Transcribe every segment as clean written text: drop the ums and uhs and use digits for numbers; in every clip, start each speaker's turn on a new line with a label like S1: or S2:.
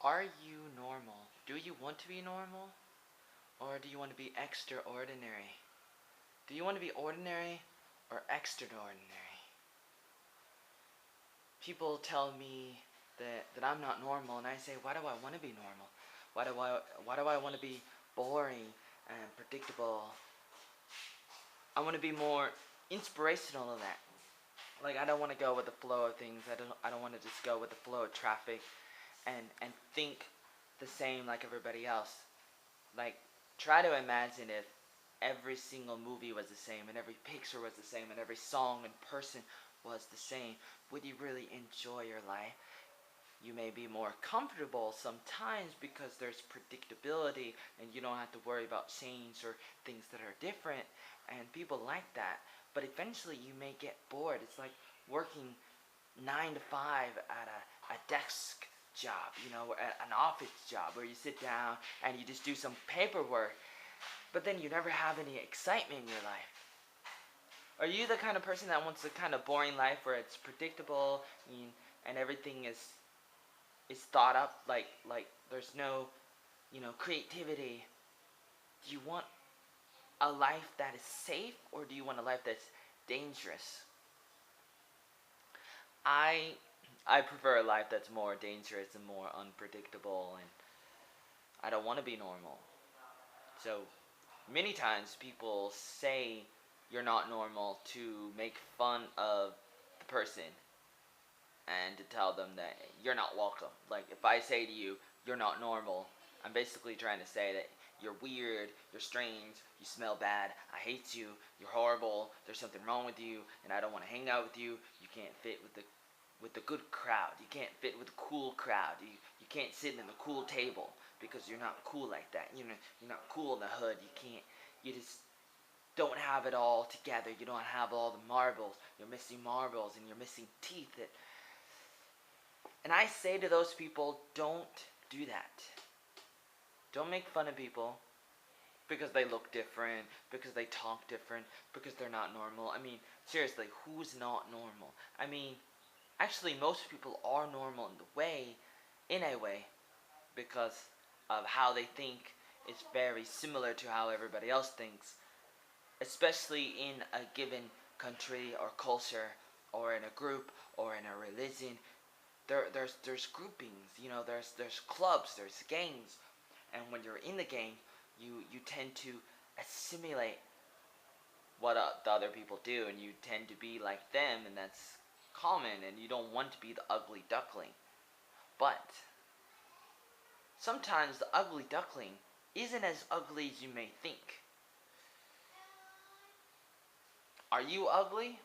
S1: Are you normal? Do you want to be normal? Or do you want to be extraordinary? Do you want to be ordinary or extraordinary? People tell me that I'm not normal, and I say, why do I want to be normal? Why do I want to be boring and predictable? I want to be more inspirational than that. Like, I don't want to go with the flow of things. I don't want to just go with the flow of traffic and think the same like everybody else. Like, try to imagine if every single movie was the same and every picture was the same and every song and person was the same. Would you really enjoy your life? You may be more comfortable sometimes because there's predictability and you don't have to worry about change or things that are different, and people like that. But eventually you may get bored. It's like working 9 to 5 at a desk job, at an office job where you sit down and you just do some paperwork, but then you never have any excitement in your life. Are you the kind of person that wants a kind of boring life where it's predictable and everything is thought up, like there's no creativity? Do you want a life that is safe, or do you want a life that's dangerous? I prefer a life that's more dangerous and more unpredictable, and I don't want to be normal. So many times people say you're not normal to make fun of the person and to tell them that you're not welcome. Like, if I say to you, you're not normal, I'm basically trying to say that you're weird, you're strange, you smell bad, I hate you, you're horrible, there's something wrong with you, and I don't want to hang out with you. You can't fit with the good crowd. You can't fit with the cool crowd. You can't sit in the cool table because you're not cool like that. You're not cool in the hood. You just don't have it all together. You don't have all the marbles. You're missing marbles and you're missing teeth. And I say to those people, don't do that. Don't make fun of people because they look different, because they talk different, because they're not normal. I mean, seriously, who's not normal? I mean, actually, most people are normal in a way, because of how they think is very similar to how everybody else thinks, especially in a given country or culture or in a group or in a religion. There's groupings, there's clubs, there's gangs, and when you're in the gang, you tend to assimilate what the other people do, and you tend to be like them, and that's common, and you don't want to be the ugly duckling. But sometimes the ugly duckling isn't as ugly as you may think. Are you ugly?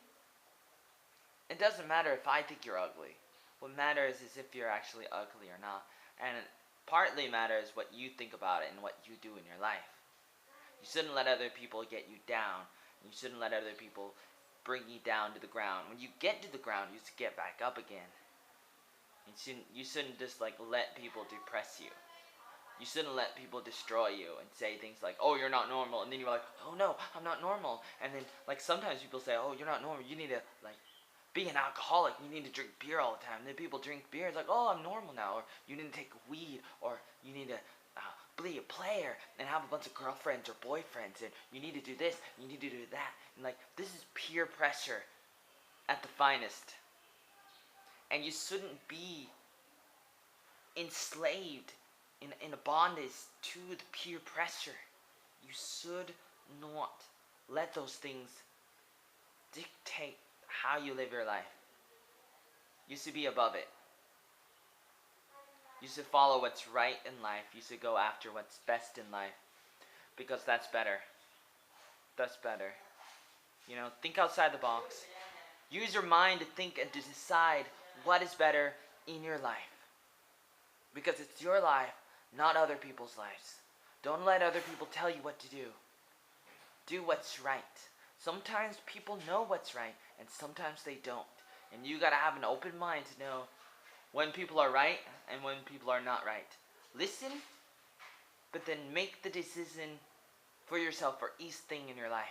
S1: It doesn't matter if I think you're ugly. What matters is if you're actually ugly or not. And it partly matters what you think about it and what you do in your life. You shouldn't let other people get you down. You shouldn't let other people bring you down to the ground. When you get to the ground, you should get back up again. You shouldn't just let people depress you. You shouldn't let people destroy you and say things like, oh, you're not normal. And then you're like, oh no, I'm not normal. And then sometimes people say, oh, you're not normal. You need to be an alcoholic. You need to drink beer all the time. And then people drink beer. It's like, oh, I'm normal now. Or you need to take weed. Or you need to be a player and have a bunch of girlfriends or boyfriends. And you need to do this. You need to do that. And this is peer pressure at the finest. And you shouldn't be enslaved in a bondage to the peer pressure. You should not let those things dictate how you live your life. You should be above it. You should follow what's right in life. You should go after what's best in life, because that's better. That's better. Think outside the box. Use your mind to think and to decide what is better in your life. Because it's your life, not other people's lives. Don't let other people tell you what to do. Do what's right. Sometimes people know what's right, and sometimes they don't. And you gotta have an open mind to know when people are right and when people are not right. Listen, but then make the decision for yourself for each thing in your life.